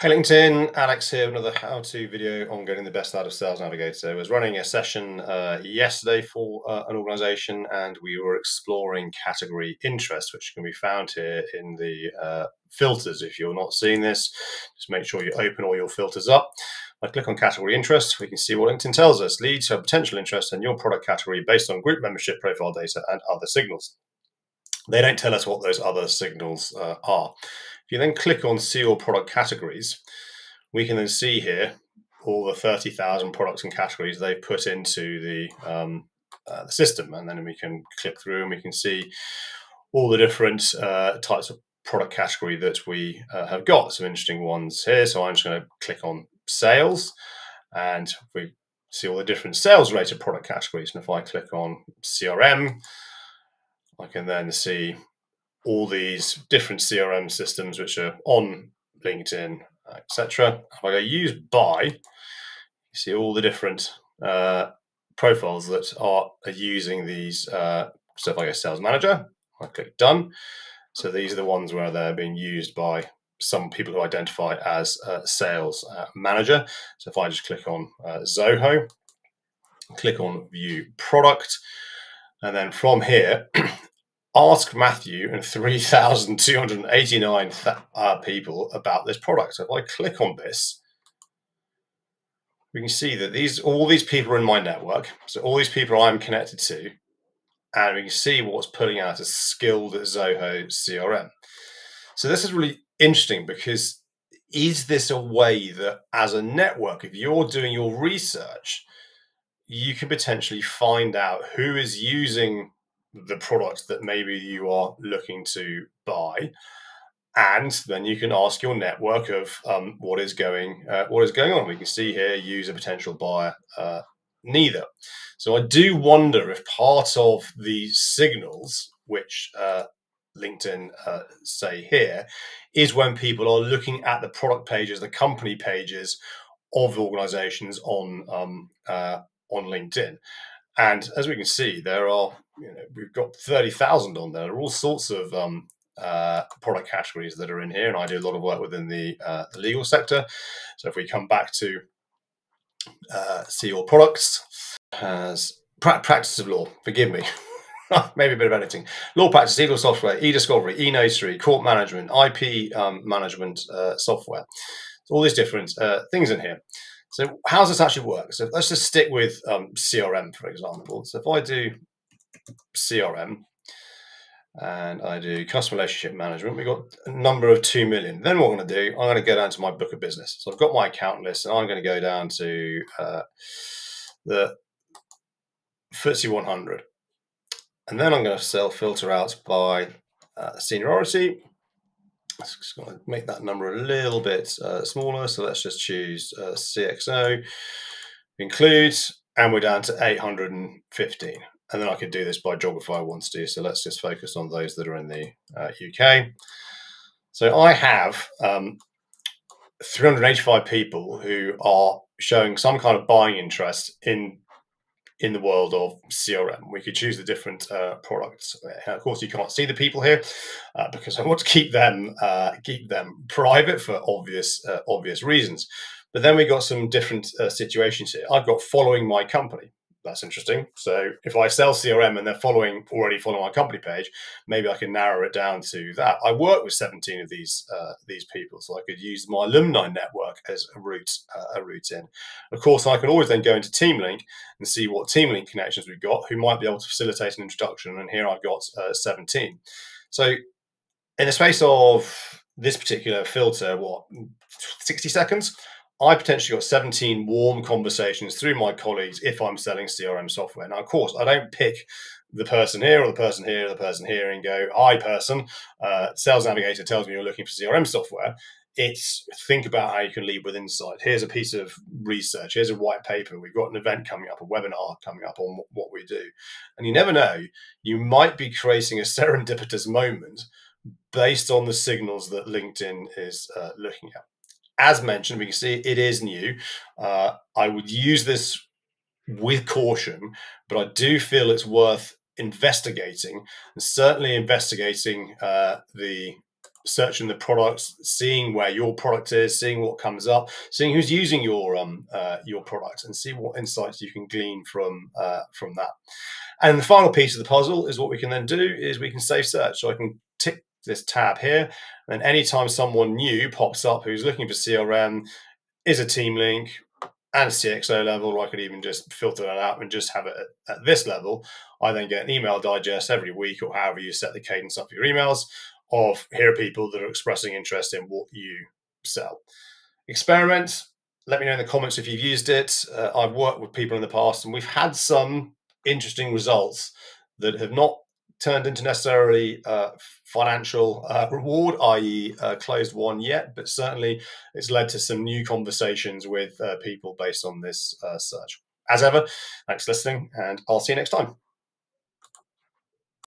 Hey LinkedIn, Alex here, another how-to video on getting the best out of Sales Navigator. I was running a session yesterday for an organization, and we were exploring category interest, which can be found here in the filters. If you're not seeing this, just make sure you open all your filters up. I click on category interest, we can see what LinkedIn tells us. Leads to potential interest in your product category based on group membership profile data and other signals. They don't tell us what those other signals are. If you then click on see all product categories, we can then see here all the 30,000 products and categories they've put into the system. And then we can click through and we can see all the different types of product category that we have got. Some interesting ones here. So I'm just going to click on sales, and we see all the different sales related product categories. And if I click on CRM, I can then see all these different CRM systems which are on LinkedIn, etc. If I go use by, you see all the different profiles that are using these. So if I go sales manager, I click done. So these are the ones where they're being used by some people who identify as sales manager. So if I just click on Zoho, click on view product, and then from here, ask Matthew and 3,289 people about this product. So if I click on this, we can see that all these people are in my network. So all these people I'm connected to, and we can see what's putting out as skilled Zoho CRM. So this is really interesting, because is this a way that as a network, if you're doing your research, you can potentially find out who is using the product that maybe you are looking to buy, and then you can ask your network of what is going on. We can see here, use a potential buyer, neither. So I do wonder if part of the signals which LinkedIn say here is when people are looking at the product pages, the company pages of organizations on LinkedIn. And as we can see, there are, we've got 30,000 on there. There are all sorts of product categories that are in here, and I do a lot of work within the legal sector. So if we come back to see all products, has practice of law, forgive me, maybe a bit of editing, law practice, legal software, e-discovery, e-notary, court management, IP management software. So all these different things in here. So how does this actually work? So let's just stick with CRM, for example. So if I do CRM and I do customer relationship management, we've got a number of 2 million. Then what I'm going to do, I'm going to go down to my book of business. So I've got my account list, and I'm going to go down to the FTSE 100. And then I'm going to filter out by seniority. Just going to make that number a little bit smaller. So let's just choose CXO, include, and we're down to 815. And then I could do this by geography I want to do. So let's just focus on those that are in the UK. So I have 385 people who are showing some kind of buying interest in the world of CRM. We could choose the different products. And of course, you can't see the people here because I want to keep them private for obvious reasons. But then we got some different situations here. I've got following my company. That's interesting. So if I sell CRM and they're already following my company page, maybe I can narrow it down to that. I work with 17 of these people, so I could use my alumni network as a route in. Of course, I can always then go into TeamLink and see what TeamLink connections we've got who might be able to facilitate an introduction. And here I've got 17. So in the space of this particular filter, 60 seconds? I potentially got 17 warm conversations through my colleagues if I'm selling CRM software. Now, of course, I don't pick the person here or the person here or the person here and go, hi, person, Sales Navigator tells me you're looking for CRM software. It's think about how you can lead with insight. Here's a piece of research. Here's a white paper. We've got an event coming up, a webinar coming up on what we do. And you never know, you might be creating a serendipitous moment based on the signals that LinkedIn is looking at. As mentioned, we can see it is new. I would use this with caution, but I do feel it's worth investigating, and certainly investigating the searching the products, seeing where your product is, seeing what comes up, seeing who's using your product, and see what insights you can glean from that. And the final piece of the puzzle is what we can then do is we can save search. So I can tick this tab here, and then anytime someone new pops up who's looking for CRM, is a team link and CXO level, or I could even just filter that out and just have it at this level. I then get an email digest every week, or however you set the cadence up for your emails, of here are people that are expressing interest in what you sell. Experiment. Let me know in the comments if you've used it. I've worked with people in the past, and we've had some interesting results that have not turned into necessarily financial reward, i.e. Closed one yet, but certainly it's led to some new conversations with people based on this search. As ever, thanks for listening, and I'll see you next time.